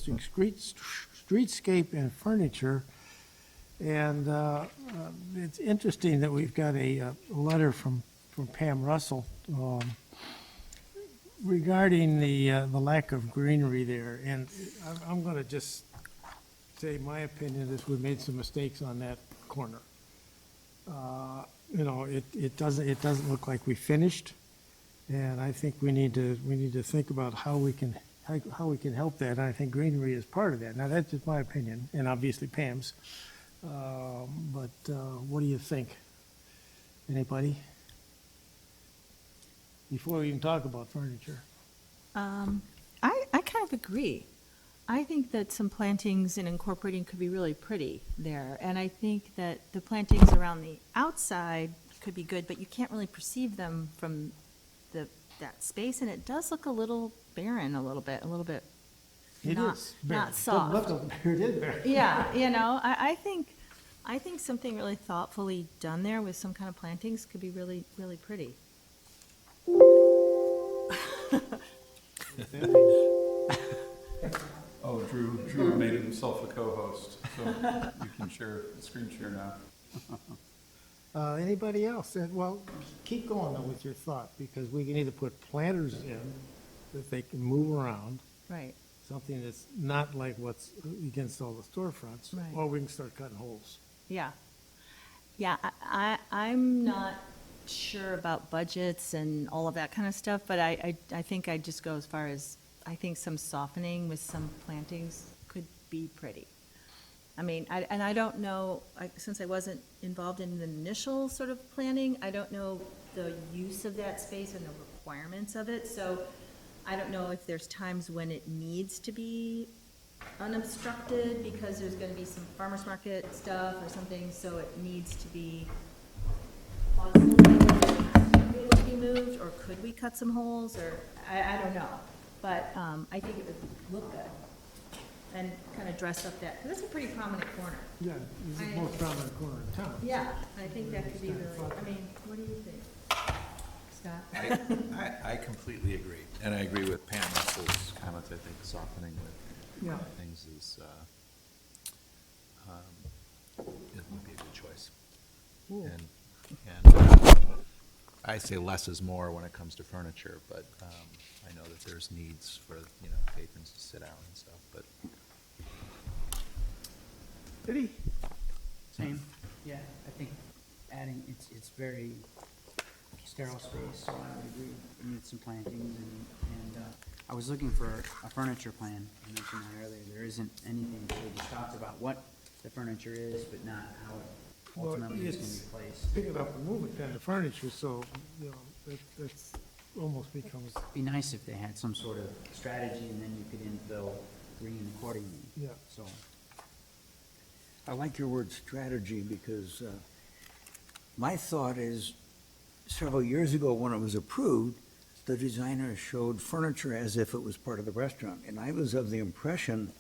interesting, streetscape and furniture. And it's interesting that we've got a letter from Pam Russell regarding the lack of greenery there. And I'm going to just say my opinion is we made some mistakes on that corner. You know, it doesn't look like we finished, and I think we need to think about how we can help that. And I think greenery is part of that. Now, that's just my opinion, and obviously Pam's. But what do you think? Anybody? Before we even talk about furniture. I kind of agree. I think that some plantings and incorporating could be really pretty there. And I think that the plantings around the outside could be good, but you can't really perceive them from that space. And it does look a little barren, a little bit It not, is barren. not soft. It is barren. Yeah, you know, I think something really thoughtfully done there with some kind of plantings could be really, really pretty. Oh, Drew made himself a co-host, so you can share, screen share now. Anybody else? Well, keep going though with your thought, because we can either put planters in that they can move around, Right. something that's not like what's against all the storefronts, Right. or we can start cutting holes. Yeah. Yeah, I'm not sure about budgets and all of that kind of stuff, but I think I'd just go as far as, I think some softening with some plantings could be pretty. I mean, I don't know, since I wasn't involved in the initial sort of planning, I don't know the use of that space and the requirements of it, so I don't know if there's times when it needs to be unobstructed because there's gonna be some farmer's market stuff or something, so it needs to be possible to be moved, or could we cut some holes, or, I don't know. But I think it would look good and kind of dress up that, because that's a pretty prominent corner. Yeah, it's the most prominent corner in town. Yeah, I think that could be really, I mean, what do you think, Scott? I completely agree, and I agree with Pam Russell's comments. I think softening with Yeah. things is, it would be a good choice. Cool. And I say less is more when it comes to furniture, but I know that there's needs for, patrons to sit down and stuff, but Did he? Same, yeah, I think adding, it's very sterile space, so I would agree, we need some plantings, and I was looking for a furniture plan, I mentioned that earlier, there isn't anything, so we just talked about what the furniture is, but not how it Well, ultimately is it's- gonna be placed. Pick it up and move it kind of furniture, so, that's almost becomes, Be nice if they had some sort of strategy, and then you could infill green accordingly, yeah. so. I like your word strategy because my thought is several years ago when it was approved, the designer showed furniture as if it was part of the restaurant. And I was of the impression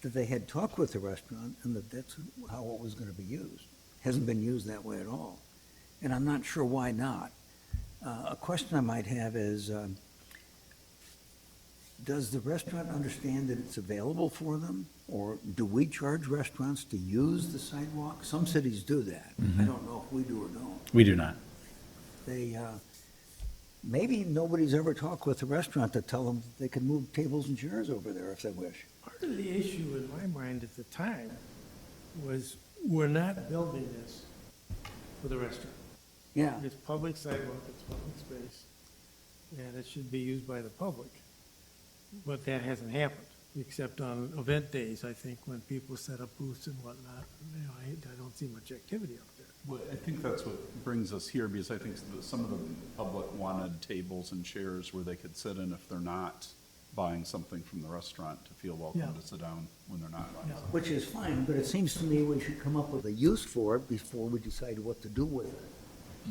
that they had talked with the restaurant and that that's how it was going to be used. Hasn't been used that way at all. And I'm not sure why not. A question I might have is, does the restaurant understand that it's available for them? Or do we charge restaurants to use the sidewalk? Some cities do that. I don't know if we do or don't. We do not. They, maybe nobody's ever talked with the restaurant to tell them they can move tables and chairs over there if they wish. Part of the issue in my mind at the time was we're not building this for the restaurant. Yeah, It's public sidewalk, it's public space, and it should be used by the public. But that hasn't happened, except on event days, I think, when people set up booths and whatnot. I don't see much activity up there. Well, I think that's what brings us here, because I think some of the public wanted tables and chairs where they could sit in if they're not buying something from the restaurant, to feel welcome Yeah. to sit down when they're not buying Yeah. something. which is fine, but it seems to me we should come up with a use for it before we decide what to do with it.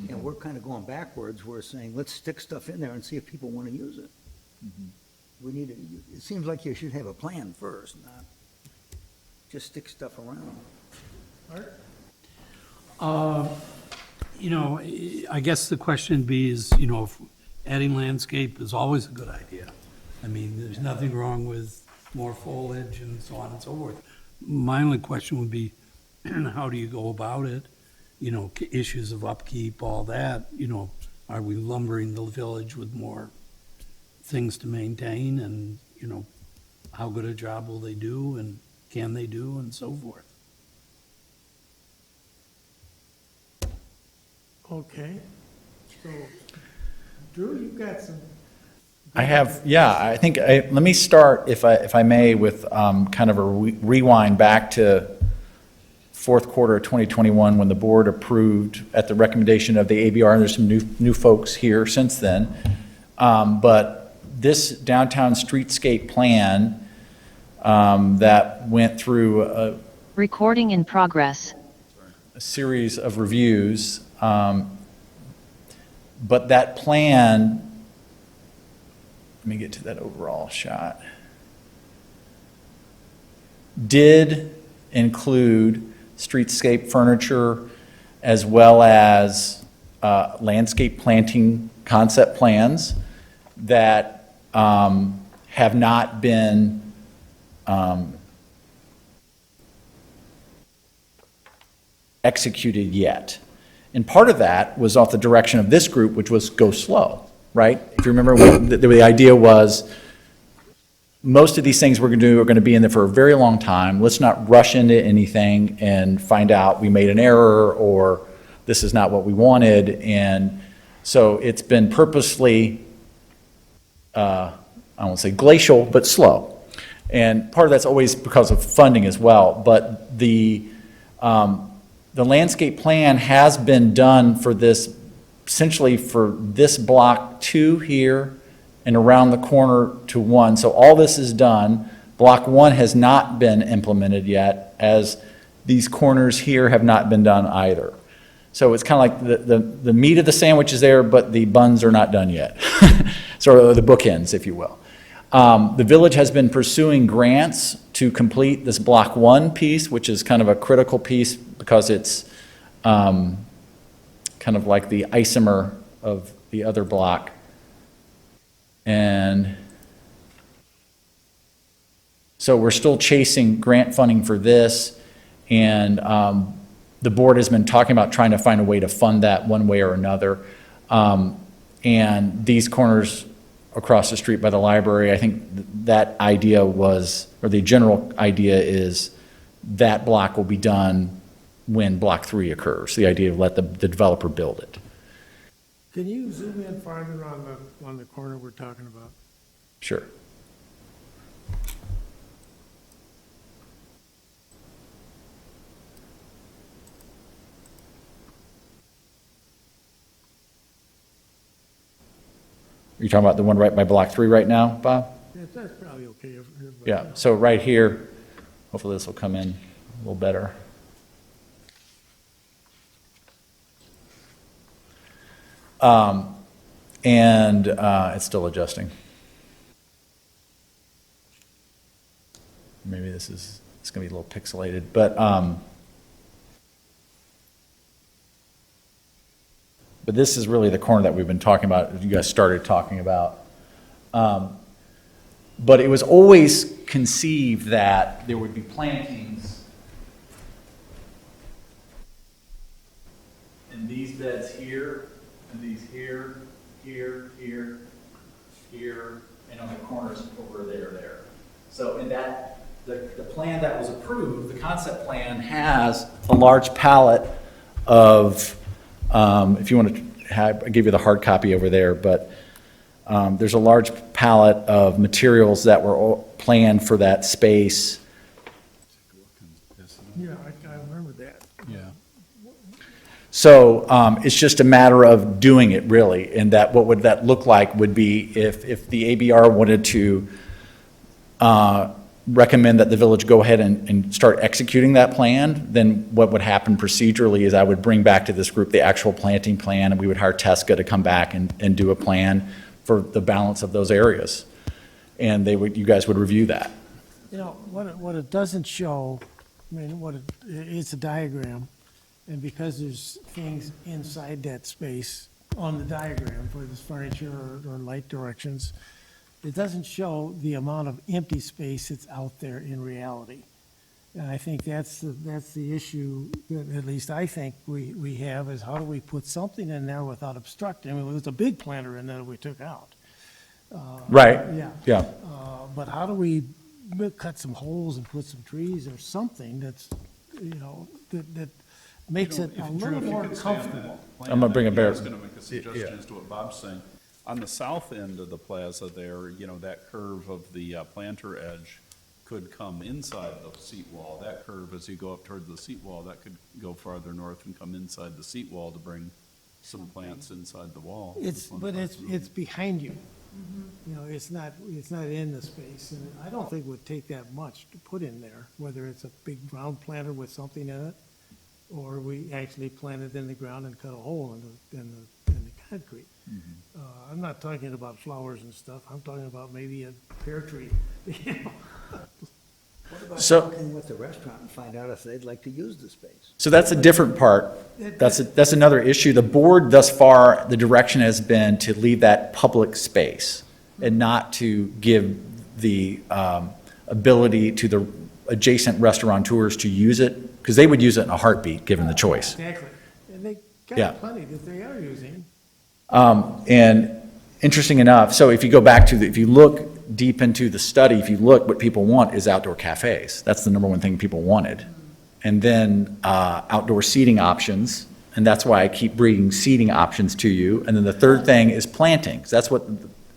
And we're kind of going backwards. We're saying, let's stick stuff in there and see if people want to use it. We need, it seems like you should have a plan first, not just stick stuff around. Art? I guess the question is, if adding landscape is always a good idea. I mean, there's nothing wrong with more foliage and so on and so forth. My only question would be, how do you go about it? You know, issues of upkeep, all that, you know, are we lumbering the village with more things to maintain and, you know, how good a job will they do and can they do and so forth? Okay, so, Drew, you've got some. I have, yeah, I think, let me start, if I may, with kind of a rewind back to fourth quarter of 2021, when the board approved, at the recommendation of the ABR, and there's some new folks here since then, but this downtown streetscape plan that went through Recording in progress. a series of reviews, but that plan, let me get to that overall shot, did include streetscape furniture as well as landscape planting concept plans that have not been executed yet. And part of that was off the direction of this group, which was go slow, right? If you remember, the idea was most of these things we're going to do are going to be in there for a very long time. Let's not rush into anything and find out we made an error or this is not what we wanted. And so it's been purposely, I won't say glacial, but slow. And part of that's always because of funding as well. But the landscape plan has been done for this, essentially for this block 2 here and around the corner to 1. So all this is done. Block 1 has not been implemented yet, as these corners here have not been done either. So it's kind of like the meat of the sandwich is there, but the buns are not done yet. So the bookends, if you will. The village has been pursuing grants to complete this block 1 piece, which is kind of a critical piece because it's kind of like the isomer of the other block. And so we're still chasing grant funding for this, and the board has been talking about trying to find a way to fund that one way or another. And these corners across the street by the library, I think that idea was, or the general idea is that block will be done when block 3 occurs, the idea of let the developer build it. Can you zoom in farther on the corner we're talking about? Sure. You're talking about the one right by block 3 right now, Bob? Yeah, that's probably okay. Yeah, so right here, hopefully this will come in a little better. And it's still adjusting. Maybe it's going to be a little pixelated, but this is really the corner that we've been talking about, you guys started talking about. But it was always conceived that there would be plantings in these beds here, and these here, here, here, here, and on the corners over there. So in that, the plan that was approved, the concept plan has a large palette of, if you want to have, I give you the hard copy over there, but there's a large palette of materials that were all planned for that space. Yeah, I remember that. Yeah. So it's just a matter of doing it, really, and that what would that look like would be if the ABR wanted to recommend that the village go ahead and start executing that plan, then what would happen procedurally is I would bring back to this group the actual planting plan, and we would hire Tesca to come back and do a plan for the balance of those areas. And you guys would review that. You know, what it doesn't show, I mean, it's a diagram, and because there's things inside that space on the diagram for this furniture or light directions, it doesn't show the amount of empty space that's out there in reality. And I think that's the issue that at least I think we have, is how do we put something in there without obstructing? I mean, there was a big planter in there that we took out. Right, Yeah. yeah. But how do we cut some holes and put some trees or something that's, that makes it a little more comfortable? I'm gonna bring a bear- I was gonna make a suggestion as to what Bob's saying. On the south end of the plaza there, that curve of the planter edge could come inside the seat wall. That curve, as you go up toward the seat wall, that could go farther north and come inside the seat wall to bring some plants inside the wall. But it's behind you. It's not in the space, and I don't think it would take that much to put in there, whether it's a big ground planter with something in it, or we actually plant it in the ground and cut a hole in the concrete. I'm not talking about flowers and stuff, I'm talking about maybe a pear tree. What about So- talking with the restaurant and find out if they'd like to use the space? So that's a different part. That's another issue. The board thus far, the direction has been to leave that public space and not to give the ability to the adjacent restaurateurs to use it, because they would use it in a heartbeat, given the choice. Exactly, and they Yeah. got plenty that they are using. And interesting enough, so if you go back to, if you look deep into the study, if you look, what people want is outdoor cafes. That's the number one thing people wanted. And then outdoor seating options, and that's why I keep bringing seating options to you. And then the third thing is plantings. That's what,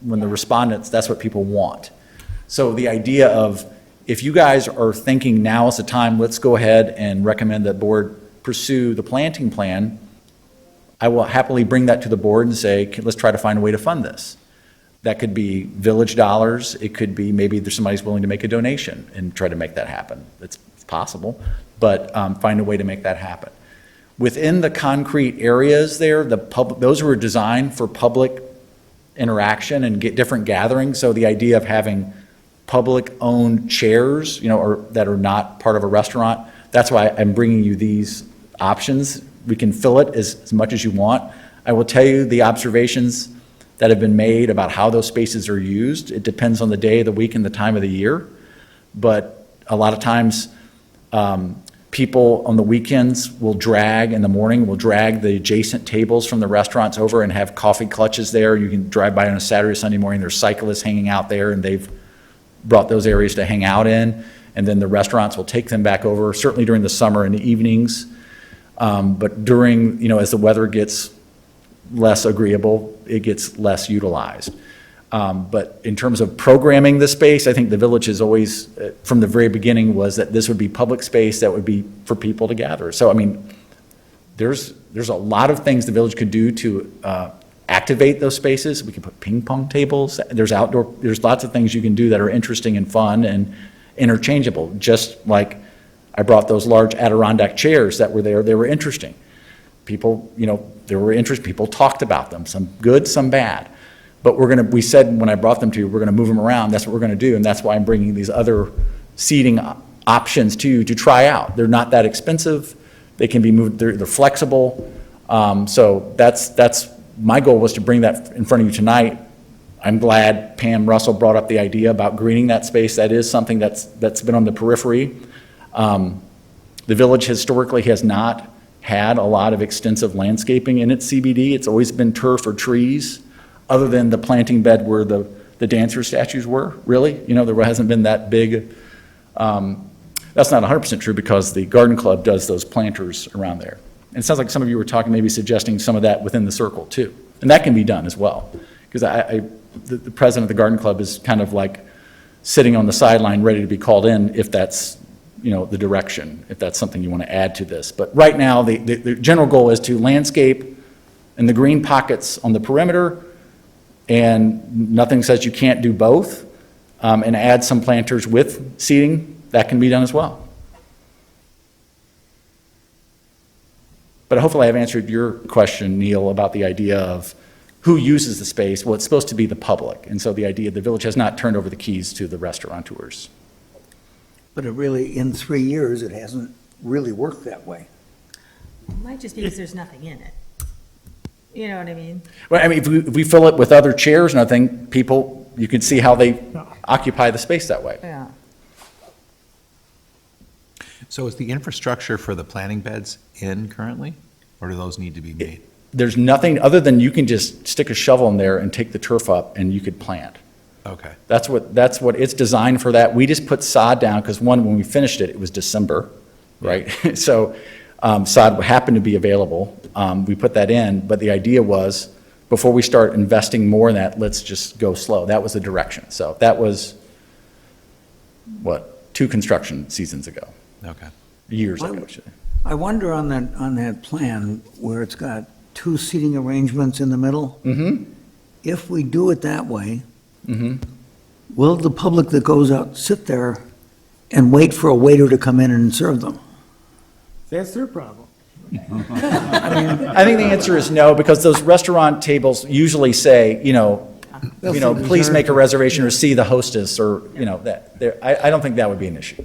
when the respondents, that's what people want. So the idea of, if you guys are thinking now is the time, let's go ahead and recommend that board pursue the planting plan, I will happily bring that to the board and say, let's try to find a way to fund this. That could be village dollars, it could be maybe there's somebody's willing to make a donation and try to make that happen. It's possible, but find a way to make that happen. Within the concrete areas there, those were designed for public interaction and get different gatherings, so the idea of having public-owned chairs, or that are not part of a restaurant, that's why I'm bringing you these options. We can fill it as much as you want. I will tell you the observations that have been made about how those spaces are used. It depends on the day of the week and the time of the year. But a lot of times, people on the weekends will drag, in the morning, will drag the adjacent tables from the restaurants over and have coffee clutches there. You can drive by on a Saturday or Sunday morning, there's cyclists hanging out there, and they've brought those areas to hang out in. And then the restaurants will take them back over, certainly during the summer and the evenings. But during, as the weather gets less agreeable, it gets less utilized. But in terms of programming the space, I think the village has always, from the very beginning, was that this would be public space that would be for people to gather. So, there's a lot of things the village could do to activate those spaces. We could put ping pong tables. There's lots of things you can do that are interesting and fun and interchangeable. Just like I brought those large Adirondack chairs that were there, they were interesting. People, there were interest, people talked about them, some good, some bad. But we said when I brought them to you, we're gonna move them around, that's what we're gonna do, and that's why I'm bringing these other seating options to you to try out. They're not that expensive, they can be moved, they're flexible. So that's, my goal was to bring that in front of you tonight. I'm glad Pam Russell brought up the idea about greening that space. That is something that's been on the periphery. The village historically has not had a lot of extensive landscaping in its CBD. It's always been turf or trees, other than the planting bed where the dancer statues were, really. There hasn't been that big. That's not 100% true, because the garden club does those planters around there. And it sounds like some of you were talking, maybe suggesting some of that within the circle too. And that can be done as well. Because the president of the garden club is kind of like sitting on the sideline ready to be called in if that's, the direction, if that's something you want to add to this. But right now, the general goal is to landscape in the green pockets on the perimeter, and nothing says you can't do both, and add some planters with seating. That can be done as well. But hopefully I've answered your question, Neil, about the idea of who uses the space. Well, it's supposed to be the public, and so the idea the village has not turned over the keys to the restaurateurs. But it really, in 3 years, it hasn't really worked that way. It might just be because there's nothing in it. You know what I mean? Well, if we fill it with other chairs and other things, people you can see how they occupy the space that way. Yeah. So is the infrastructure for the planting beds in currently, or do those need to be made? There's nothing other than you can just stick a shovel in there and take the turf up and you could plant. Okay, That's what it's designed for that. We just put sod down because when we finished it, it was December, right? So sod happened to be available. We put that in, but the idea was before we start investing more in that, let's just go slow. That was the direction. So that was, 2 construction seasons ago, okay. years ago. I should say. I wonder on that plan where it's got 2 seating arrangements in the middle, if we do it that way, will the public that goes out sit there and wait for a waiter to come in and serve them? That's their problem. I think the answer is no, because those restaurant tables usually say, please make a reservation or see the hostess or, I don't think that would be an issue.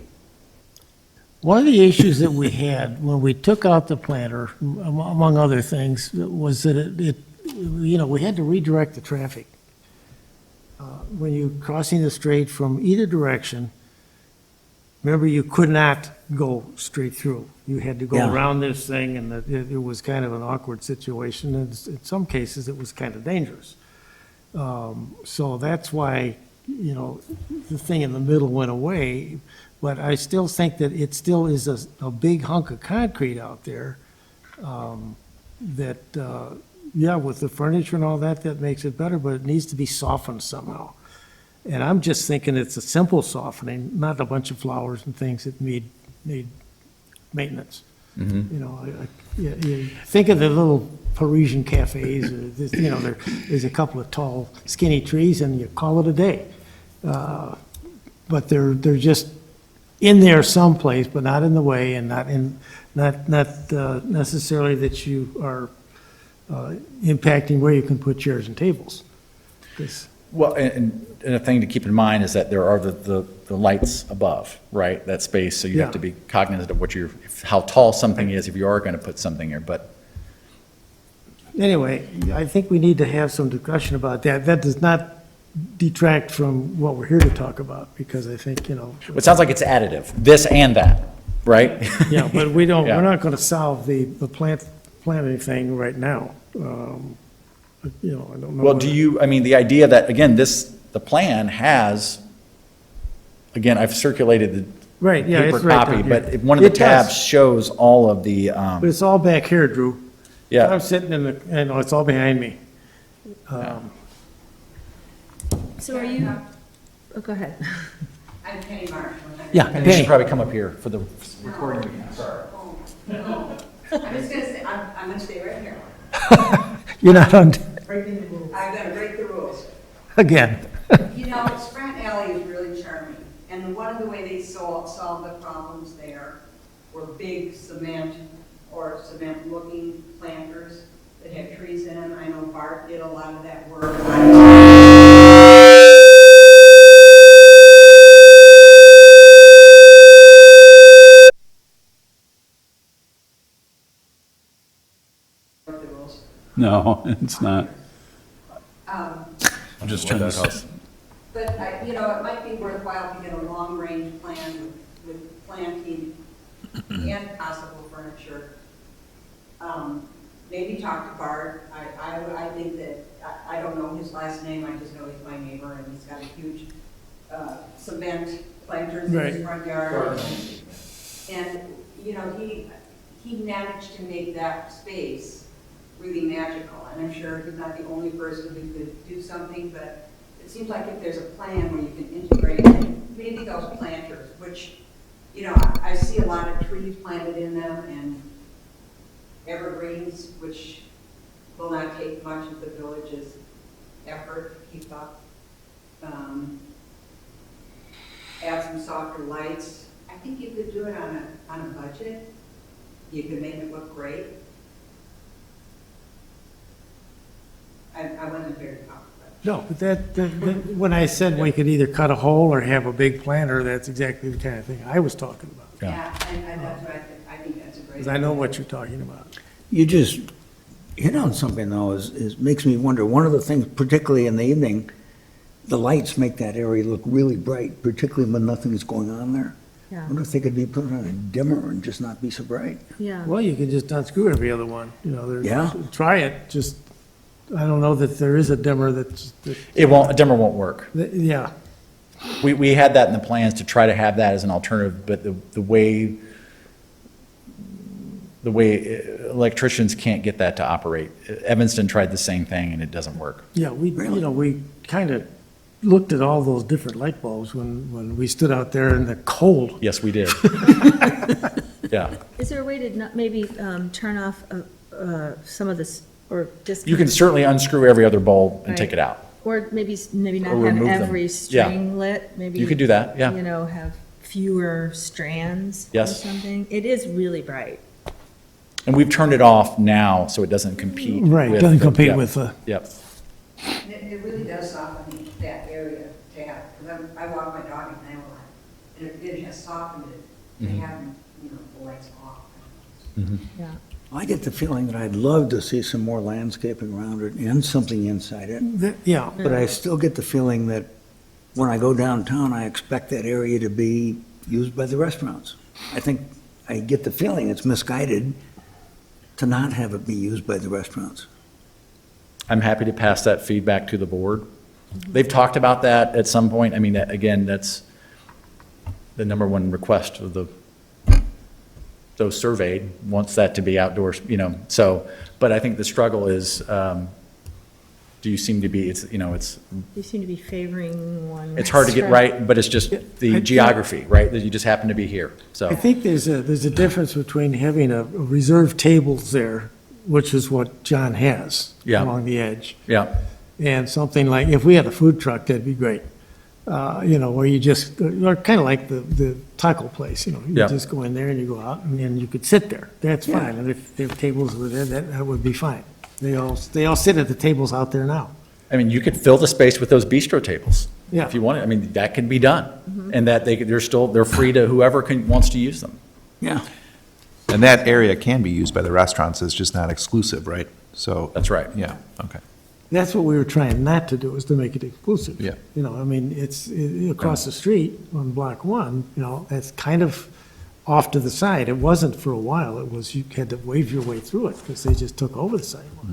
One of the issues that we had when we took out the planter, among other things, was that we had to redirect the traffic. When you're crossing the strait from either direction, remember, you could not go straight through. You had to go Yeah. around this thing, and it was kind of an awkward situation, and in some cases, it was kind of dangerous. So that's why, the thing in the middle went away, but I still think that it still is a big hunk of concrete out there, with the furniture and all that, that makes it better, but it needs to be softened somehow. And I'm just thinking it's a simple softening, not a bunch of flowers and things that need maintenance. You think of the little Parisian cafes, there's a couple of tall, skinny trees, and you call it a day. But they're just in there someplace, but not in the way, and not necessarily that you are impacting where you can put chairs and tables. 'Cause- Well, and a thing to keep in mind is that there are the lights above, right, that space, so you have Yeah. to be cognizant of how tall something is if you are going to put something here, but Anyway, I think we need to have some discussion about that. That does not detract from what we're here to talk about, because I think, it sounds like it's additive, this and that, right? yeah, but we're Yeah. not going to solve the planting thing right now. I don't know. Well, the idea that, again, the plan has, again, I've circulated the Right, yeah, paper it's right copy, down here. but one of the It does. tabs shows all of the, But it's all back here, Drew. yeah. I'm sitting it's all behind me. So are you, go ahead. I'm Penny Marshall. Yeah, And you Penny. should probably come up here for the recording. Sorry. I'm just gonna say, I'm gonna stay right here. You're not on, I'm gonna break the rules. again. Spratt Alley is really charming, and one of the way they solved the problems there were big cement or cement-looking planters that had trees in them. I know Bart did a lot of that work. No, it's not. Um, I'm just trying to. But, it might be worthwhile to get a long-range plan with planting and possible furniture. Maybe talk to Bart. I think that, I don't know his last name, I just know he's my neighbor, and he's got a huge cement planters in his Right. front yard. And, he managed to make that space really magical, and I'm sure he's not the only person who could do something, but it seems like if there's a plan where you can integrate maybe those planters, which, I see a lot of trees planted in them and evergreens, which will not take much of the village's effort to keep up. Add some softer lights. I think you could do it on a budget. You could make it look great. I wasn't very confident. No, but when I said we could either cut a hole or have a big planter, that's exactly the kind of thing I was talking about. Yeah, and that's what I think that's a great. Because I know what you're talking about. You just hit on something, though, is makes me wonder, one of the things, particularly in the evening, the lights make that area look really bright, particularly when nothing's going on there. I Yeah, wonder if they could be put on a dimmer and just not be so bright. yeah. Well, you can just unscrew every other one, Yeah. try it, just, I don't know that there is a dimmer that's, It won't, a dimmer won't work. yeah. We had that in the plans to try to have that as an alternative, but the way electricians can't get that to operate. Evanston tried the same thing and it doesn't work. Yeah, Really? we kind of looked at all those different light bulbs when we stood out there in the cold. Yes, we did. Yeah. Is there a way to not, maybe turn off some of this, or just? You can certainly unscrew every other bulb and take Right. it out. Or maybe not Or have remove them. every Yeah. string lit, maybe. You could do that, yeah. You know, have fewer strands or Yes. something. It is really bright. And we've turned it off now so it doesn't compete. Right, with doesn't the- compete yep, with the, Yep. It really does soften that area to have, because I walk my dog at night a lot, and it has softened it to have, the lights off. Yeah. I get the feeling that I'd love to see some more landscaping around it and something inside it. yeah. But I still get the feeling that when I go downtown, I expect that area to be used by the restaurants. I get the feeling it's misguided to not have it be used by the restaurants. I'm happy to pass that feedback to the board. They've talked about that at some point. I mean, again, that's the number one request of those surveyed, wants that to be outdoors, so, but I think the struggle is, do you seem to be, it's, You seem to be favoring one. it's hard to get restaurant. right, but it's just I the think- geography, right, that you just happen to be here, so. I think there's a difference between having a reserved tables there, which is what John has Yeah. along the edge, Yeah, and something like, if we had a food truck, that'd be great. Where you just, or kind of like the taco place, you Yeah. just go in there and you go out and then you could sit there. That's fine. And if their tables were there, that would be fine. They all sit at the tables out there now. I mean, you could fill the space with those bistro tables. Yeah. If you wanted, I mean, that can be done, and that they're free to whoever wants to use them. Yeah. And that area can be used by the restaurants, it's just not exclusive, right? So, That's right. yeah, okay. That's what we were trying not to do, is to make it exclusive. Yeah. It's across the street on Block 1, that's kind of off to the side. It wasn't for a while. It was, you had to wave your way through it because they just took over the sidewalk.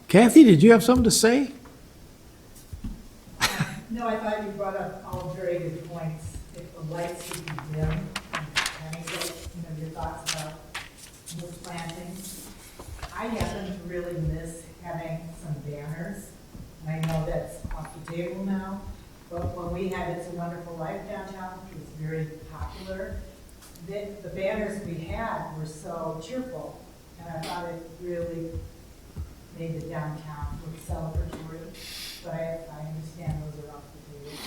Kathy, did you have something to say? No, I thought you brought up all very good points. If the lights could be dim, and your thoughts about the plantings. I happen to really miss having some banners. And I know that's off the table now, but when we had It's a Wonderful Life downtown, which was very popular, the banners we had were so cheerful, and I thought it really made the downtown look celebratory, but I understand those are off the table.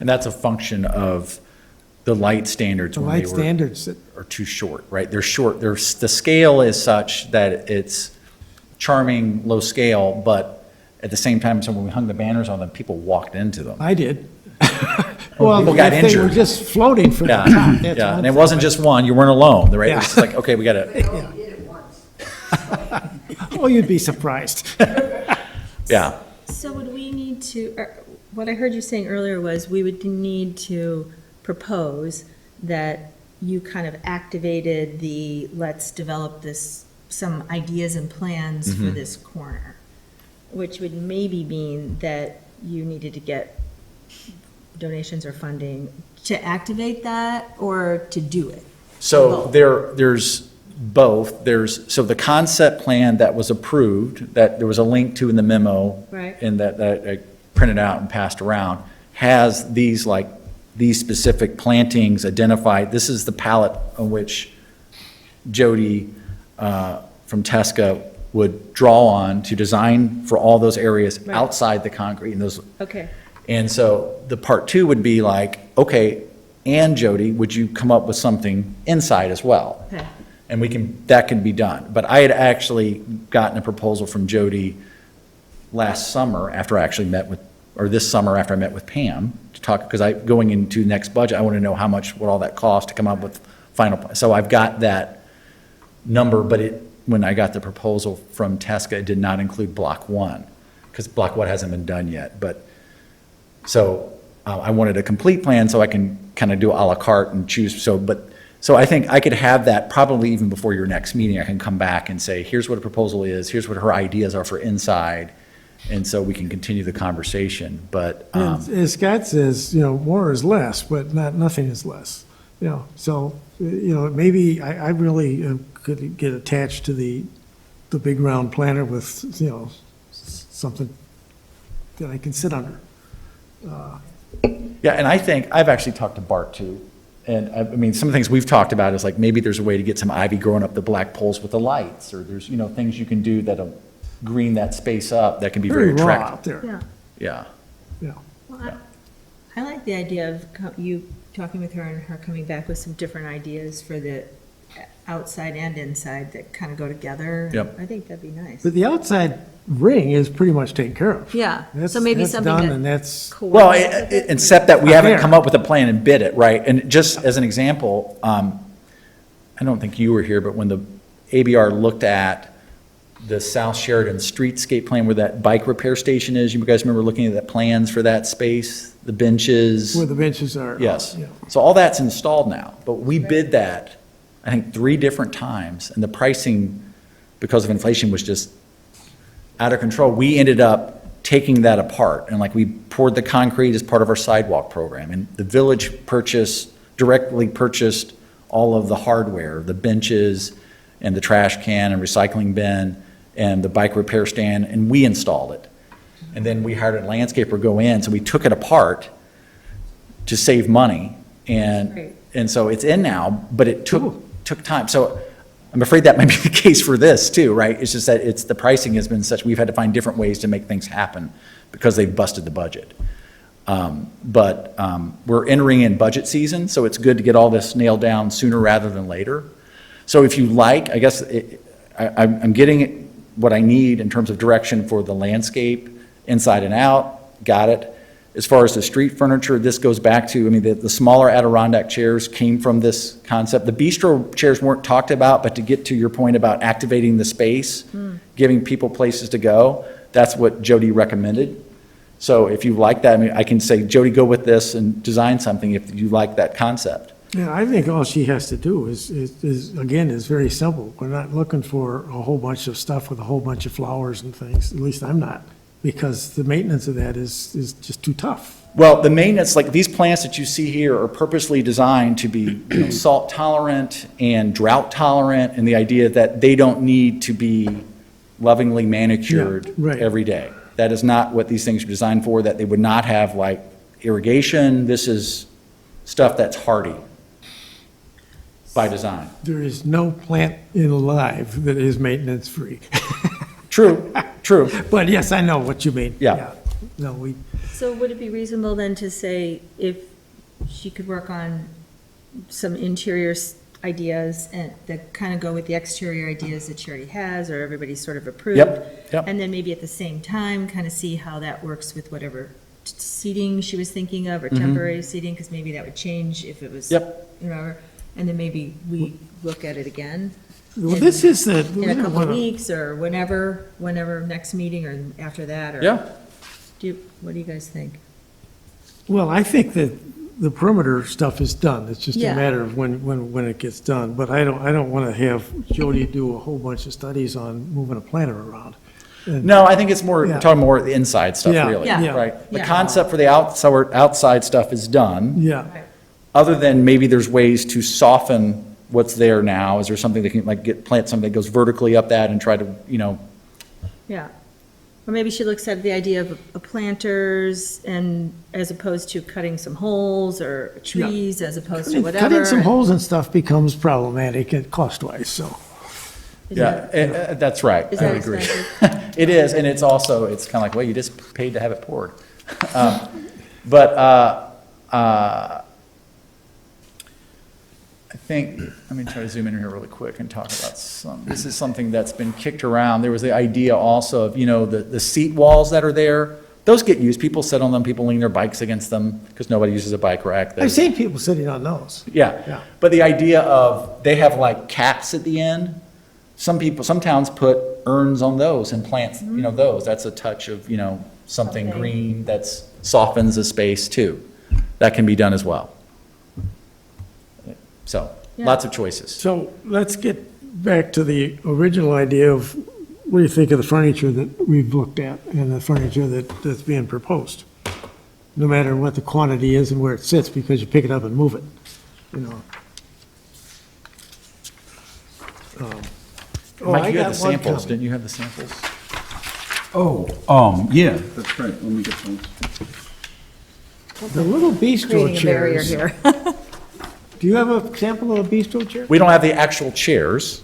And that's a function of the light standards. The when light they were- standards, Are too short, right? They're short, the scale is such that it's charming, low scale, but at the same time, so when we hung the banners on them, people walked into them. I did. Well, people got if they were injured. just floating from the Yeah, top, that's yeah, one and it thing, wasn't but- just one, you weren't alone, right? It Yeah. was just like, okay, we gotta, We only did it once. Oh, you'd be surprised. yeah. So would we need to, what I heard you saying earlier was we would need to propose that you kind of activated let's develop some ideas and plans for this corner, which would maybe mean that you needed to get donations or funding to activate that or to do it. So Both. there's both. So the concept plan that was approved, that there was a link to in the memo. Right. And that I printed out and passed around, has these specific plantings identified. This is the palette on which Jody from Tesca would draw on to design for all those areas Right. outside the concrete and those. Okay. And so the part two would be like, okay, and Jody, would you come up with something inside as well? Okay. And that can be done. But I had actually gotten a proposal from Jody last summer after I actually this summer after I met with Pam to talk, because going into next budget, I want to know what all that costs to come up with final. So I've got that number, but when I got the proposal from Tesca, it did not include Block 1, because Block 1 hasn't been done yet, but, so, I wanted a complete plan so I can kind of do à la carte and choose, so I think I could have that probably even before your next meeting. I can come back and say, here's what a proposal is, here's what her ideas are for inside, and so we can continue the conversation, but, As Scott says, more is less, but nothing is less. So, maybe I really could get attached to the big round planter with, something that I can sit under. yeah, and I think, I've actually talked to Bart too, and I mean, some of the things we've talked about is like, maybe there's a way to get some ivy growing up the black poles with the lights, or there's, things you can do that'll green that space up that can be very Very raw attractive. out there. Yeah. Yeah. Yeah. Well, I like the idea of you talking with her and her coming back with some different ideas for the outside and inside that kind of go together. Yep. I think that'd be nice. But the outside ring is pretty much taken care of. Yeah, That's- so maybe that's something done, that and that's, Well, coordinates with it. except that we Not haven't there. come up with a plan and bid it, right? And just as an example, I don't think you were here, but when the ABR looked at the South Sheridan streetscape plan where that bike repair station is, you guys remember looking at the plans for that space, the benches? where the benches are. Yes. Yeah. So all that's installed now, but we bid that, I think, 3 different times, and the pricing, because of inflation, was just out of control. We ended up taking that apart, and like, we poured the concrete as part of our sidewalk program, and the village directly purchased all of the hardware, the benches, and the trash can and recycling bin, and the bike repair stand, and we installed it. And then we hired a landscaper go in, so we took it apart to save money, Great. and so it's in now, but it took time. So I'm afraid that might be the case for this too, right? It's just that the pricing has been such, we've had to find different ways to make things happen because they've busted the budget. But we're entering in budget season, so it's good to get all this nailed down sooner rather than later. So if you like, I guess I'm getting what I need in terms of direction for the landscape, inside and out, got it. As far as the street furniture, this goes back to, I mean, the smaller Adirondack chairs came from this concept. The bistro chairs weren't talked about, but to get to your point about activating the space, giving people places to go, that's what Jody recommended. So if you like that, I mean, I can say, Jody, go with this and design something if you like that concept. Yeah, I think all she has to do is again, is very simple. We're not looking for a whole bunch of stuff with a whole bunch of flowers and things, at least I'm not, because the maintenance of that is just too tough. Well, the maintenance, like these plants that you see here are purposely designed to be salt tolerant and drought tolerant, and the idea that they don't need to be lovingly manicured Yeah, right. every day. That is not what these things are designed for, that they would not have like irrigation. This is stuff that's hardy by design. There is no plant alive that is maintenance-free. True, true. But yes, I know what you mean. Yeah. No, So would it be reasonable then to say if she could work on some interior ideas and that kind of go with the exterior ideas that she already has or everybody's sort of approved? Yep. And then maybe at the same time, kind of see how that works with whatever seating she was thinking of or temporary seating, because maybe that would change if it was. Yep. And then maybe we look at it again. well, this is the. In a couple of weeks or whenever next meeting or after that, or. Yeah. What do you guys think? Well, I think that the perimeter stuff is done. It's just a Yeah. matter of when it gets done. But I don't want to have Jody do a whole bunch of studies on moving a planter around. And- No, I think it's more, Yeah. we're talking more of the inside stuff, Yeah, really, yeah. right? The Yeah. concept for the outside stuff is done. Yeah, Other than maybe there's ways to soften what's there now. Is there something that can like plant something that goes vertically up that and try to, Yeah. Or maybe she looks at the idea of planters and as opposed to cutting some holes or trees as opposed to whatever. cutting some holes and stuff becomes problematic and cost-wise, so. Is yeah, that- that's right. Is I that agree. expensive? It is, and it's also, it's kind of like, well, you just paid to have it poured. But I think, let me try to zoom in here really quick and talk about this is something that's been kicked around. There was the idea also of, the seat walls that are there. Those get used. People sit on them, people lean their bikes against them because nobody uses a bike rack. I've seen people sitting on those. Yeah, Yeah. but the idea of, they have like caps at the end, some towns put urns on those and plants, those. That's a touch of, something Something. green that's softens the space too. That can be done as well. So, lots of choices. So let's get back to the original idea of what do you think of the furniture that we've looked at and the furniture that's being proposed? No matter what the quantity is and where it sits, because you pick it up and move it, Mike, you got had the one samples, comment. didn't you have the samples? Yeah, that's right, let me get those. The little bistro Creating a barrier chairs. here. Do you have a sample of a bistro chair? We don't have the actual chairs,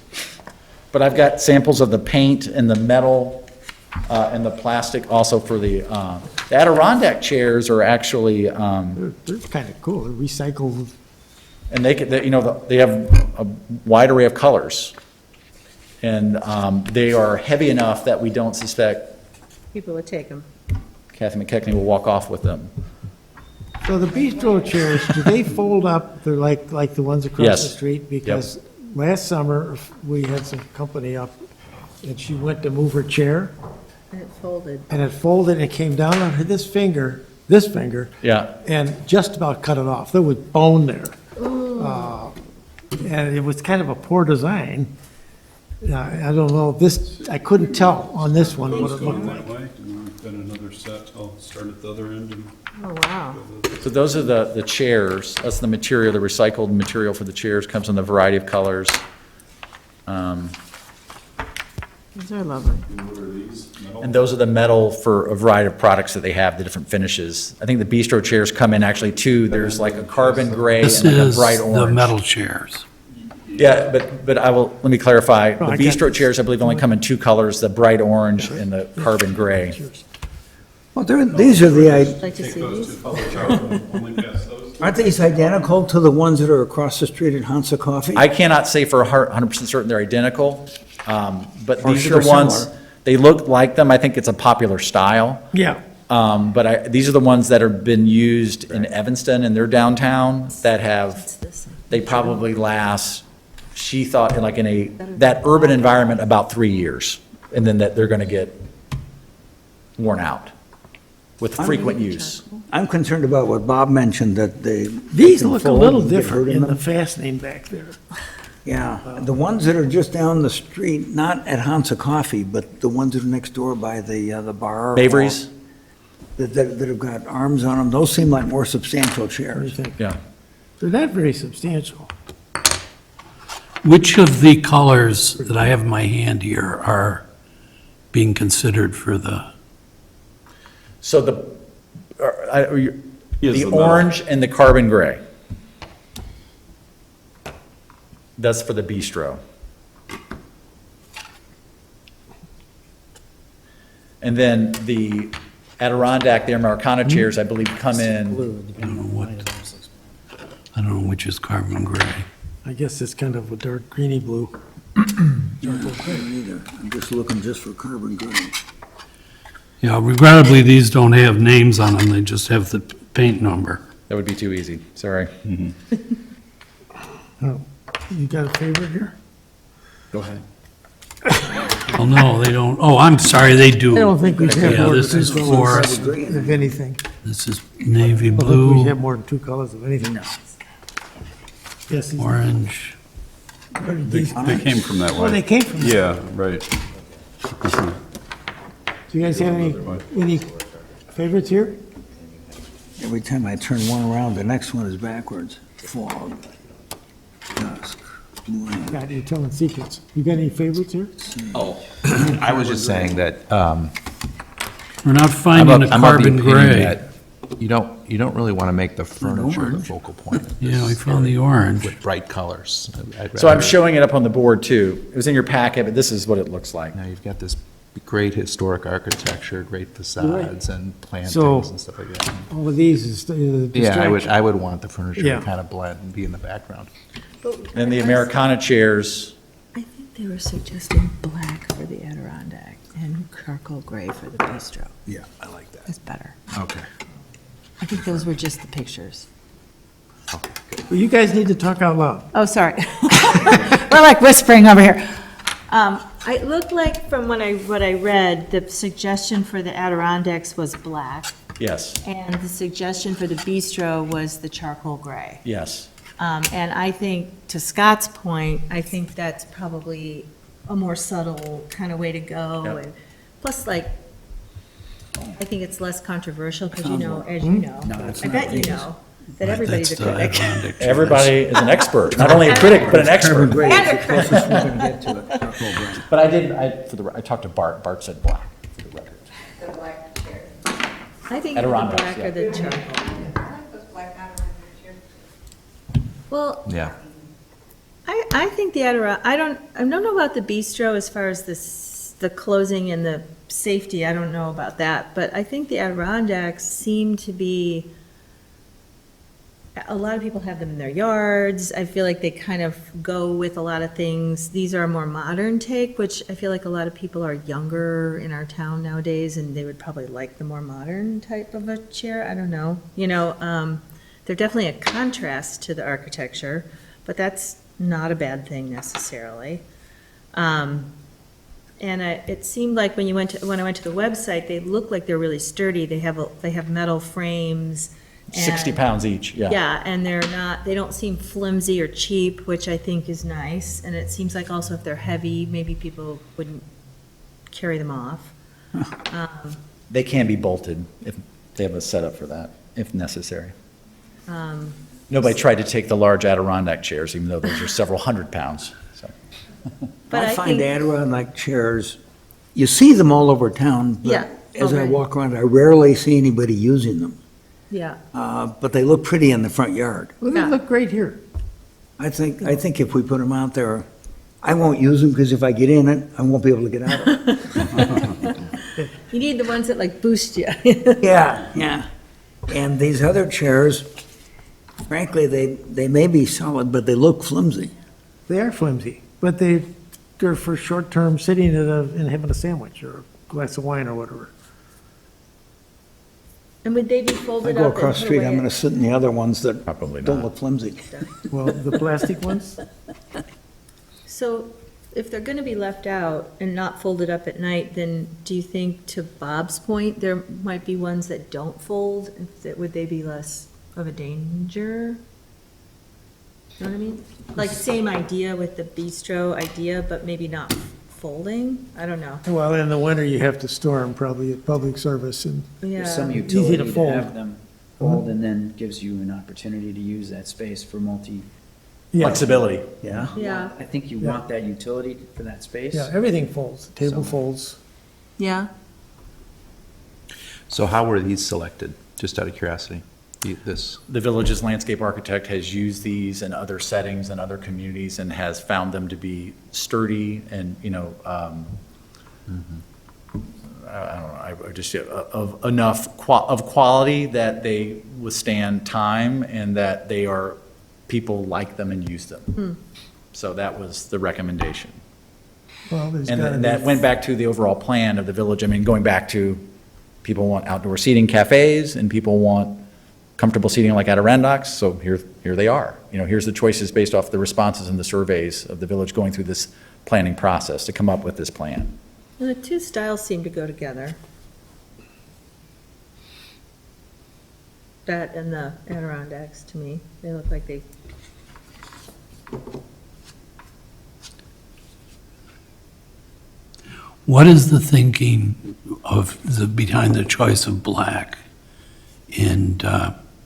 but I've got samples of the paint and the metal and the plastic also for the Adirondack chairs are actually, They're kind of cool. They're recycled. and they have a wide array of colors. And they are heavy enough that we don't suspect People would take them. Kathy McKechnie will walk off with them. So the bistro chairs, do they fold up? They're like the ones across Yes. the street? Because last summer, we had some company up, and she went to move her chair, And it folded. and it folded, and it came down on her, this finger, Yeah, and just about cut it off. There was bone there. And it was kind of a poor design. I don't know, I couldn't tell on this one what Those it going looked that like. way, and I've got another set, I'll start at the other end and. Oh, wow. so those are the chairs. That's the material, the recycled material for the chairs, comes in a variety of colors. These are lovely. What are these, metal? And those are the metal for a variety of products that they have, the different finishes. I think the bistro chairs come in actually two. There's like a carbon gray This and like a is bright the orange. metal chairs. Yeah, but let me clarify. The I got bistro this. chairs, I believe, only come in two colors, the bright orange and the carbon gray. Well, these are the, Like to Take see those these? to public art, we'll link us those. aren't these identical to the ones that are across the street at Hansa Coffee? I cannot say for 100% certain they're identical, but Or these sure are the ones, similar. they look like them. I think it's a popular style. Yeah. But these are the ones that have been used in Evanston and their downtown that have, they probably last, she thought, like that urban environment, about 3 years. And then that they're going to get worn out with frequent use. I'm concerned about what Bob mentioned, that These can look a fold little and get different hurt in in the them. fastening back there. Yeah, the ones that are just down the street, not at Hansa Coffee, but the ones that are next door by the bar. Mavory's? That have got arms on them, those seem like more substantial What do you chairs. think? Yeah. They're not very substantial. Which of the colors that I have in my hand here are being considered for the, So the Yes, the metal. orange and the carbon gray. That's for the bistro. And then the Adirondack, the Americana chairs, I believe, come in, I don't know what, I don't know which is carbon gray. I guess it's kind of a dark greeny blue. Either, I'm just looking just for carbon gray. Yeah, regrettably, these don't have names on them, they just have the paint number. that would be too easy, sorry. Oh, you got a favorite here? Go ahead. Oh, no, they don't, oh, I'm sorry, they do. I don't think we should have Yeah, more this than is two colors forest, of anything. this is navy I don't think we blue, should have more than two colors of anything. Yes. these- orange. They came from that Oh, they way. came from, do Yeah, right. you guys have any favorites here? Every time I turn one around, the next one is backwards. Fog, dusk, blue line. God, you're telling secrets. You got any favorites here? I was just saying that, We're not I'm finding a of the carbon opinion gray. that you don't really want to make the furniture the orange. focal point of Yeah, we this found the area orange. with bright colors. So I'm showing it up on the board too. It was in your packet, but this is what it looks like. Now, you've got this great historic architecture, great facades and plantings So- and stuff like that. All of these is the Yeah, distraction. I would want the furniture Yeah. to kind of blend and be in the background. And the Americana chairs, I think they were suggesting black for the Adirondack and charcoal gray for the bistro. Yeah, I like that. It's better. Okay. I think those were just the pictures. Well, you guys need to talk out loud. Oh, sorry. We're like whispering over here. It looked like from what I read, the suggestion for the Adirondacks was black, Yes, and the suggestion for the bistro was the charcoal gray. yes. And I think, to Scott's point, I think that's probably a more subtle kind of way to go. Yeah. And plus, like, I think it's less controversial, because you know, as you know, No, it's I not. bet you know, that Right, everybody's a that's the critic. Adirondack chairs. Everybody is an expert, not only a critic, but an expert. Carbon grade is the closest we're gonna get to it. Charcoal gray. But I talked to Bart. Bart said black, for the record. The black chair. I think the Adirondacks, black yeah. or the charcoal. I like those black Adirondack chairs. Well, Yeah. I think the I don't know about the bistro as far as the closing and the safety, I don't know about that, but I think the Adirondacks seem to be, a lot of people have them in their yards, I feel like they kind of go with a lot of things. These are a more modern take, which I feel like a lot of people are younger in our town nowadays, and they would probably like the more modern type of a chair, I don't know. You know, they're definitely a contrast to the architecture, but that's not a bad thing necessarily. And it seemed like when I went to the website, they look like they're really sturdy. They have metal frames. 60 and- pounds each, yeah. Yeah, and they don't seem flimsy or cheap, which I think is nice. And it seems like also if they're heavy, maybe people wouldn't carry them off. They can be bolted if they have a setup for that, if necessary. Nobody tried to take the large Adirondack chairs, even though those are several hundred pounds, so. But I I find think- Adirondack chairs, you see them all over town, Yeah, but as I okay. walk around, I rarely see anybody using them. Yeah, But they look pretty in the front yard. Well, they Yeah. look great here. I think if we put them out there, I won't use them because if I get in it, I won't be able to get out of it. you need the ones that like boost you. Yeah, yeah. And these other chairs, frankly, they may be solid, but they look flimsy. They are flimsy, but they're for short-term sitting and having a sandwich or a glass of wine or whatever. And would they be I folded go up? across the and put street, away I'm at- gonna sit in the other ones that Probably don't not. look flimsy. Well, the plastic ones, So if they're gonna be left out and not folded up at night, then do you think, to Bob's point, there might be ones that don't fold? Would they be less of a danger? You know what I mean? Like, same idea with the bistro idea, but maybe not folding? I don't know. well, in the winter, you have to store them probably at public service and, There's some Yeah, Easy utility to to fold. have them fold, and then gives you an opportunity to use that space for yeah, Flexibility. Yeah. yeah, I think you Yeah. want that utility for that space. yeah, everything folds, the table So- folds. yeah. So how were these selected, just out of curiosity? This, The village's landscape architect has used these in other settings and other communities and has found them to be sturdy and, you know, I don't know, I just, of enough of quality that they withstand time and that people like them and use them. So that was the recommendation. Well, there's And gotta then that be, went back to the overall plan of the village. I mean, going back to, people want outdoor seating cafes, and people want comfortable seating like Adirondacks, so here they are. You know, here's the choices based off the responses and the surveys of the village going through this planning process to come up with this plan. And the two styles seem to go together. That and the Adirondacks, to me, they look like they, What is the thinking behind the choice of black and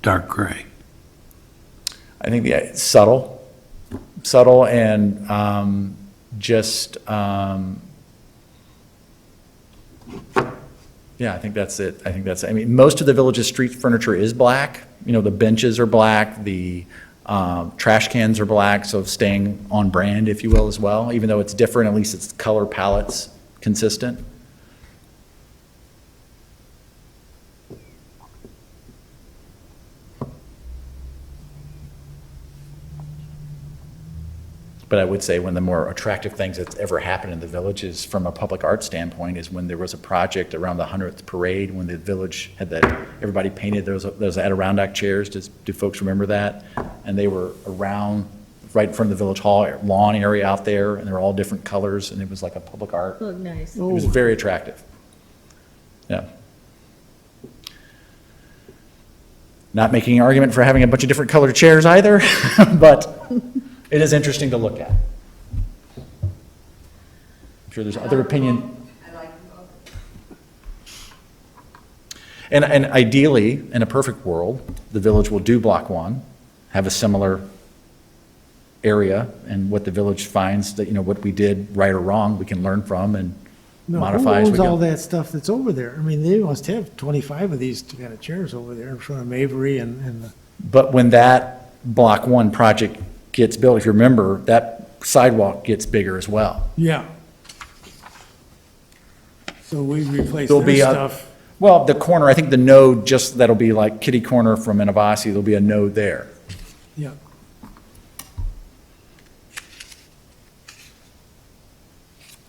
dark gray? I think subtle and just, yeah, I think that's it. I mean, most of the village's street furniture is black. You know, the benches are black, the trash cans are black, so staying on brand, if you will, as well. Even though it's different, at least its color palette's consistent. But I would say one of the more attractive things that's ever happened in the village is, from a public art standpoint, is when there was a project around the 100th parade, when the village had that, everybody painted those Adirondack chairs. Do folks remember that? And they were around right in front of the village hall lawn area out there, and they were all different colors, and it was like a public art. Look nice. It was very attractive. Yeah. Not making an argument for having a bunch of different colored chairs either, but it is interesting to look at. I'm sure there's other opinion. I like them both. And ideally, in a perfect world, the village will do block one, have a similar area, and what the village finds that, what we did right or wrong, we can learn from and No, modify as we who owns all go. that stuff that's over there? I mean, they must have 25 of these kind of chairs over there in front of Mavory and But when that block one project gets built, if you remember, that sidewalk gets bigger as well. yeah. So we replace There'll their be stuff. Well, the corner, I think the node, just, that'll be like kitty corner from Innovasi, there'll be a node there. Yeah.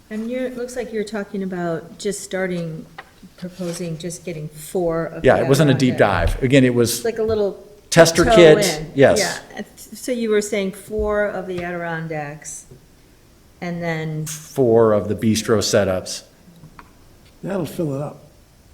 And it looks like you're talking about just starting, proposing just getting 4 of the Yeah, it wasn't a deep Adirondack. dive. Again, it It's was like a little tester toe kits, in. yes. Yeah, so you were saying 4 of the Adirondacks, and then, 4 of the bistro setups. That'll fill it up.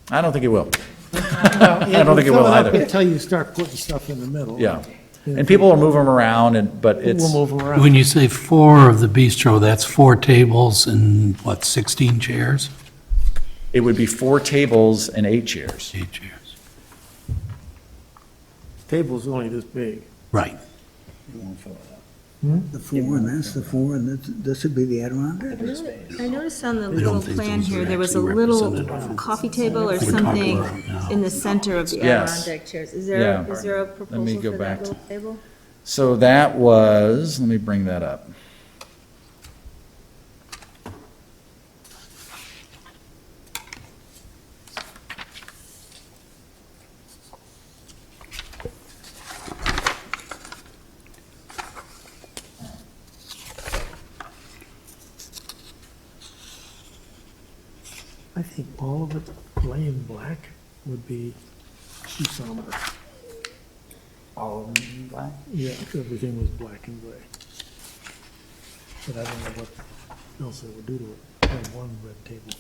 I don't think it will. I don't think it will either. Until you start putting stuff in the middle. Yeah. And people will move them around, but it's, We'll move around. When you say 4 of the bistro, that's 4 tables and what, 16 chairs? it would be 4 tables and 8 chairs. 8 chairs. Table's only this big. Right. The 4, and that's the 4, and this would be the Adirondack? I noticed on the don't little think plan those are here, there was a actually little representative. coffee table or We're talking something about now. in the center of the Yes. Adirondack chairs. Is Yeah. there a me proposal go for back that to- little table? So that was, let me bring that up. I think all of it plain black would be too somber. All of them black? Yeah, if everything was black and gray. But I don't know what else it would do to it. Have one red table.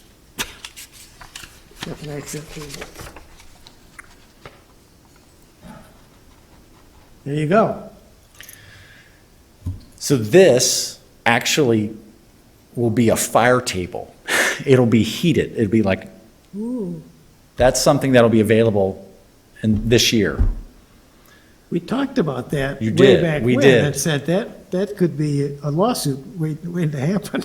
That's an accent table. There you go. So this actually will be a fire table. It'll be heated. It'll be like, that's something that'll be available in this year. We talked about that You way did, back we when. did. And said that could be a lawsuit waiting to happen.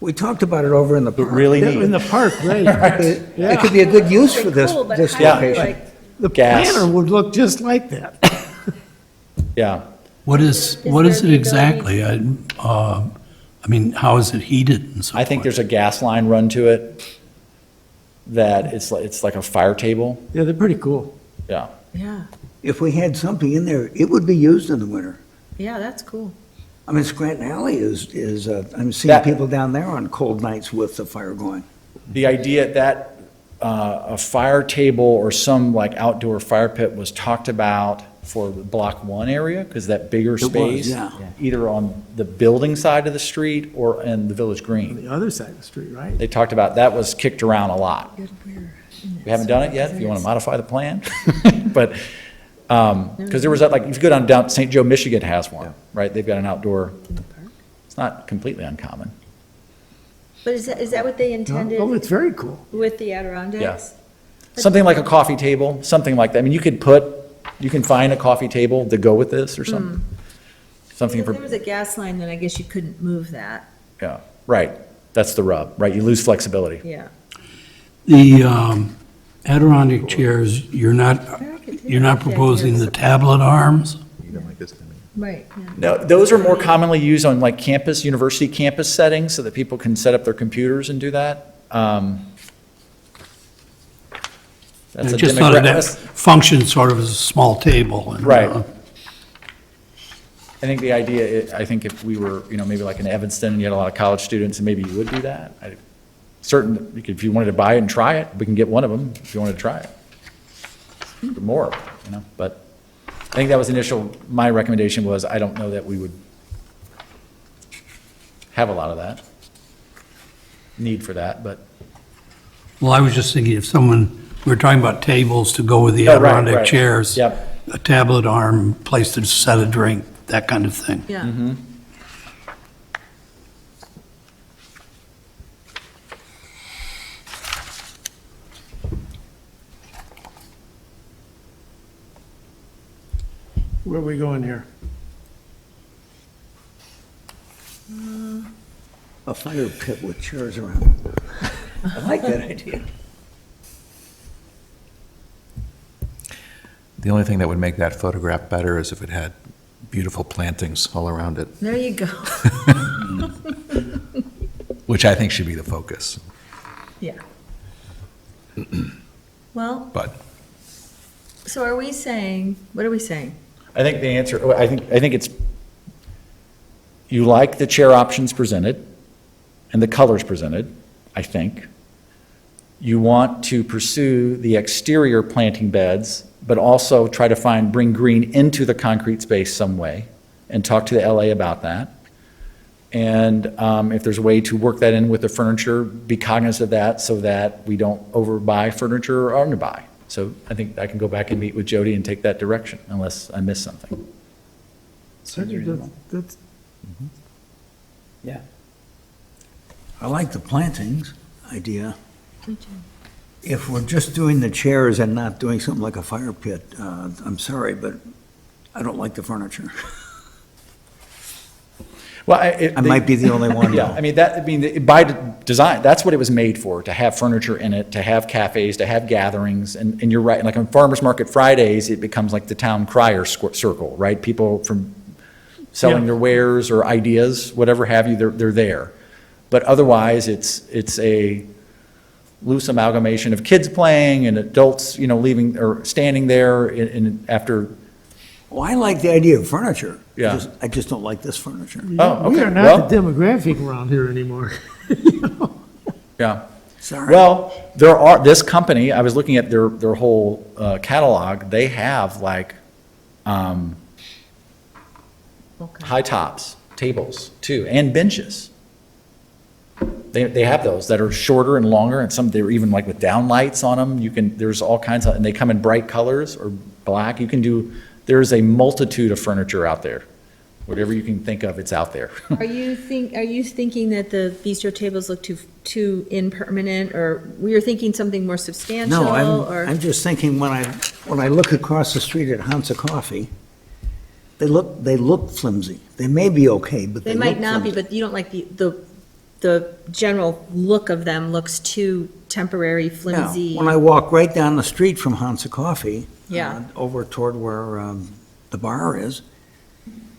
We talked about it over in the But park. really In the neat. park, right? It could be a good use for this, Cool, but this how do you, location. like, The Gas. planner would look just like that. Yeah. What is there it the ability- exactly? I mean, how is it heated and so forth? I think there's a gas line run to it that it's like a fire table. Yeah, they're pretty cool. Yeah. yeah, If we had something in there, it would be used in the winter. yeah, that's cool. I mean, Scranton Alley is, I'm seeing That- people down there on cold nights with the fire going. The idea that a fire table or some like outdoor fire pit was talked about for the Block 1 area, because that bigger was, space, yeah. either on the building side of the street or in the Village On Green. the other side of the street, right? They talked about, that was kicked around a lot. We haven't done it yet, if you want to modify the plan. But, because there was that, like, if you go down St. Joe, Michigan has one, right? They've got an outdoor, it's not completely uncommon. But is that what they intended Oh, it's very cool. with the Adirondacks? Something like a coffee table, something like that. I mean, you can find a coffee table to go with this or something. Something If for, there was a gas line, then I guess you couldn't move that, yeah, right. That's the rub, right? You lose flexibility. yeah. The Adirondack chairs, you're not proposing the tablet arms? Right, yeah. No, those are more commonly used on like campus, university campus settings so that people can set up their computers and do that. That's I a just thought of that demographic. function sort of as a small table. and, Right. I think the idea, I think if we were, maybe like in Evanston and you had a lot of college students, and maybe you would do that. Certain, if you wanted to buy it and try it, we can get one of them if you wanted to try it. Or more, but I think that was my recommendation was, I don't know that we would have a lot of that, need for that, but. Well, I was just thinking if we were talking about tables to go with the Oh, right, Adirondack right. chairs. Yep. A tablet arm, place to set a drink, that kind of thing. Yeah. Where are we going here? A fire pit with chairs around it. I like that idea. The only thing that would make that photograph better is if it had beautiful plantings all around it, There you go. which I think should be the focus, Yeah. Well, but. so are we saying, what are we saying? I think the answer, I think it's, you like the chair options presented and the colors presented, I think. You want to pursue the exterior planting beds, but also try to bring green into the concrete space some way and talk to the LA about that. And if there's a way to work that in with the furniture, be cognizant of that so that we don't overbuy furniture or underbuy. So I think I can go back and meet with Jody and take that direction, unless I miss something. Sounds reasonable. That's, Yeah. I like the plantings idea. If we're just doing the chairs and not doing something like a fire pit, I'm sorry, but I don't like the furniture. Well, I might be the only one, Yeah, though. by design, that's what it was made for, to have furniture in it, to have cafes, to have gatherings, and you're right, like on Farmers Market Fridays, it becomes like the town crier circle, right? People from selling Yeah. their wares or ideas, whatever have you, they're there. But otherwise, it's a loose amalgamation of kids playing and adults, leaving, or standing there after. Well, I like the idea of furniture. Yeah. I just don't like this furniture. Oh, we okay, are well- not the demographic around here anymore. Yeah. Sorry. Well, this company, I was looking at their whole catalog, they have like high tops, tables too, and benches. They have those that are shorter and longer, and some, they're even like with downlights on them. There's all kinds of, and they come in bright colors or black. There's a multitude of furniture out there. Whatever you can think of, it's out there. Are you thinking that the bistro tables look too impermanent, or we were thinking something more substantial, No, or? I'm just thinking when I look across the street at Hansa Coffee, they look flimsy. They may be okay, but They they look might not be, flimsy. but you don't like the general look of them looks too temporary, Now, flimsy. when I walk right down the street from Hansa Coffee, Yeah. over toward where the bar is,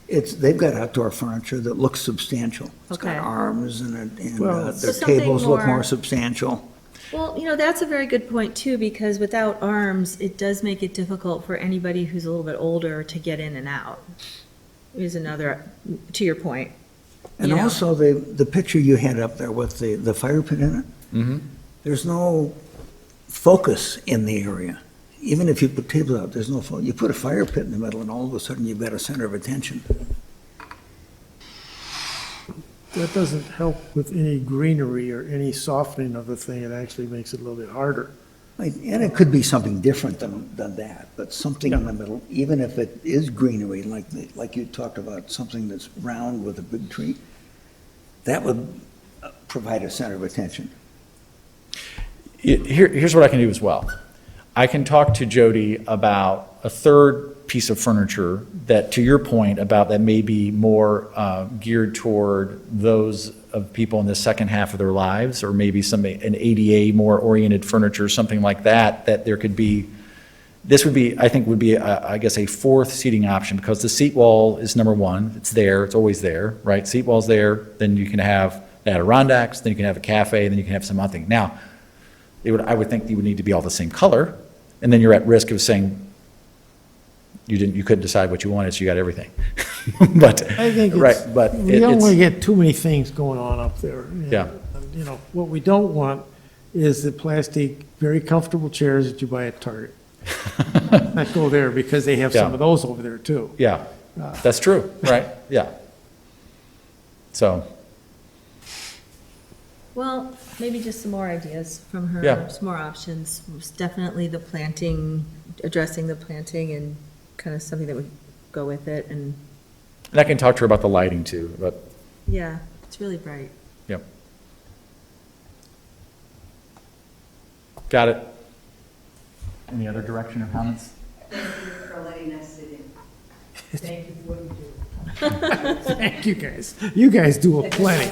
they've got outdoor furniture that looks substantial. It's got Okay. arms and Well- their So something tables look more- more substantial. Well, that's a very good point too, because without arms, it does make it difficult for anybody who's a little bit older to get in and out. Is another, to your point. And Yeah. also, the picture you had up there with the fire pit in it, Mhm. there's no focus in the area. Even if you put tables out, there's no focus. You put a fire pit in the middle, and all of a sudden, you've got a center of attention. That doesn't help with any greenery or any softening of the thing. It actually makes it a little bit harder. And it could be something different than that, but something in the middle, even if it is greenery, like you talked about, something that's round with a big tree, that would provide a center of attention. Here's what I can do as well. I can talk to Jody about a third piece of furniture that, to your point, about that may be more geared toward those of people in the second half of their lives, or maybe an ADA more oriented furniture, something like that, that there could be, I think would be, I guess, a fourth seating option, because the seat wall is number one. It's there, it's always there, right? Seat wall's there, then you can have the Adirondacks, then you can have a cafe, then you can have some other thing. Now, I would think they would need to be all the same color, and then you're at risk of saying, you couldn't decide what you wanted, so you got everything. But, I think right, it's, but we don't want to it's, get too many things going on up there. Yeah. What we don't want is the plastic, very comfortable chairs that you buy at Target. not go there because they have some Yeah. of those over there too. Yeah, that's true, right, yeah. So, Well, maybe just some more ideas from her, Yeah. some more options. Definitely the planting, addressing the planting and kind of something that would go with it. And, and I can talk to her about the lighting too, but, yeah, it's really bright. yep. Got it. Any other direction or comments? Thank you for letting us sit in. Thank you for what you do. Thank you guys. You guys do a plenty.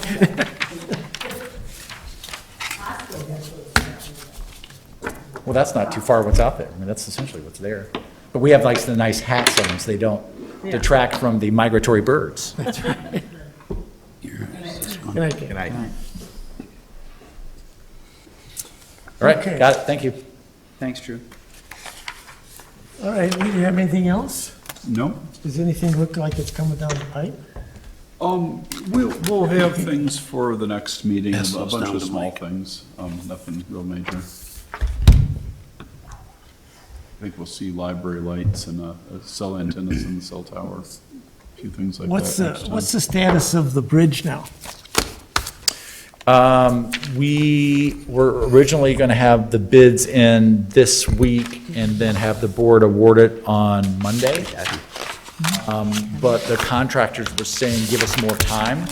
Well, that's not too far what's out there. I mean, that's essentially what's there. But we have like the nice hat zones. They don't detract from the migratory birds. Good night, Ken. Good night. All right, Okay. got it. Thank you. Thanks, Drew. All right, do you have anything else? No? Does anything look like it's coming down the pipe? We'll have things for the next meeting, a Pass those bunch down of to small Mike. things, nothing real major. I think we'll see library lights and cell antennas in the cell tower, a few things like that What's next time. what's the status of the bridge now? We were originally going to have the bids in this week and then have the board award it on Monday. But the contractors were saying, give us more time.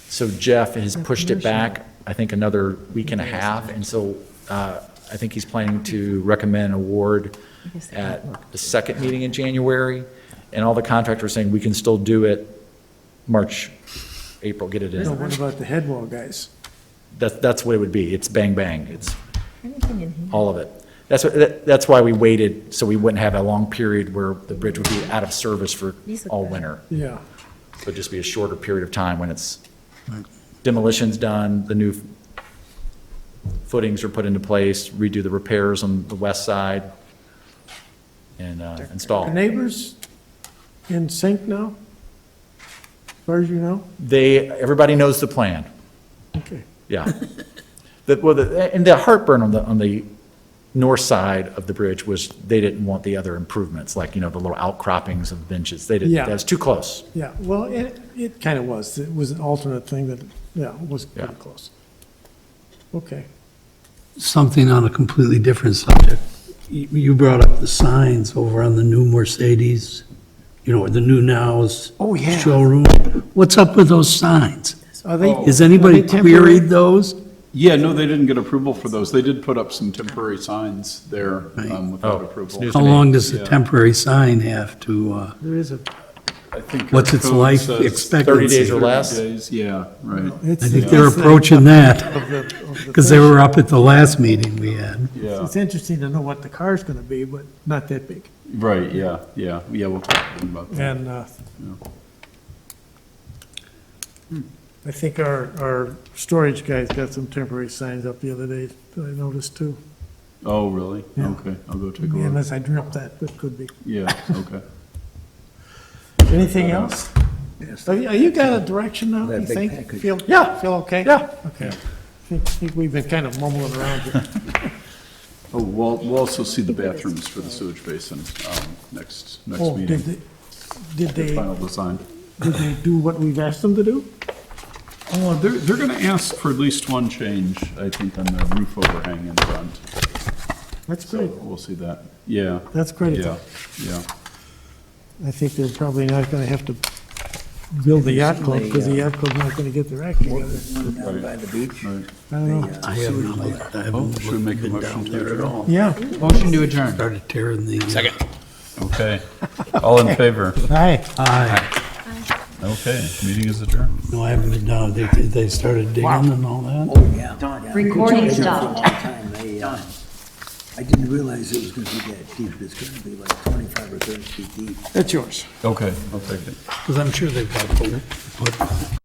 So Jeff has pushed it back, I think, another week and a half. And so I think he's planning to recommend award at the second meeting in January. And all the contractors are saying we can still do it March, April, get it No, in. what about the head wall guys? That's what it would be. It's bang, bang. It's Anything in here? all of it. That's why we waited, so we wouldn't have a long period where the bridge would be out of service for These look all good. winter. Yeah. So it'd just be a shorter period of time when it's demolition's done, the new footings are put into place, redo the repairs on the west side, and install. Are neighbors in sync now? As far as you know? Everybody knows the plan. Okay. Yeah. And the heartburn on the north side of the bridge was they didn't want the other improvements, like, the little outcroppings of benches. They didn't, Yeah. that was too close. Yeah, well, it kind of was. It was an alternate thing that, yeah, was pretty Yeah. close. Okay. Something on a completely different subject. You brought up the signs over on the new Mercedes, the new Now's Oh, yeah. showroom. What's up with those signs? Are they? Has anybody are they temporary? queried those? Yeah, no, they didn't get approval for those. They did put up some temporary signs there without Oh, approval. snooze. How long does a Yeah. temporary sign have to, There is a, I think what's our its code life says expectancy? 30 days or 30 less? days, yeah, right, it's. I think it's they're the- approaching that, of the because they were up at the last meeting we had. yeah, It's interesting to know what the car's gonna be, but not that big. right, yeah, we'll talk to them about that. And, I think our storage guys got some temporary signs up the other day that I noticed too. Oh, really? Yeah. Okay, I'll go take a look. Unless I dreamt that, but could be. Yeah, okay. Anything else? Yes. Have you got a direction now, That you big think? package. Feel okay? Yeah. Okay. Think we've been kind of mumbling around here. Oh, we'll also see the bathrooms for the sewage basin, next Oh, meeting. did The they, final design. did they do what we've asked them to do? Oh, they're gonna ask for at least one change, I think, on the roof overhang in front. That's So great. we'll see that. Yeah, That's great. yeah, yeah. I think they're probably not gonna have to build the yacht club, because the yacht club's not gonna get their act together. One down by the beach. Right. I don't know. I haven't Should we make a been motion down to there at adjourn? all. Yeah. Motion to adjourn. Started tearing the. Okay. All in favor? Aye. Aye. Okay, meeting is adjourned. No, I haven't been down. They started digging and all that. Oh, yeah. Recording They've been there for a stopped. long time. I didn't realize it was gonna be that deep. It's gonna be like 25 or 30 feet deep. That's yours. Okay, I'll take it. Because I'm sure they've got to put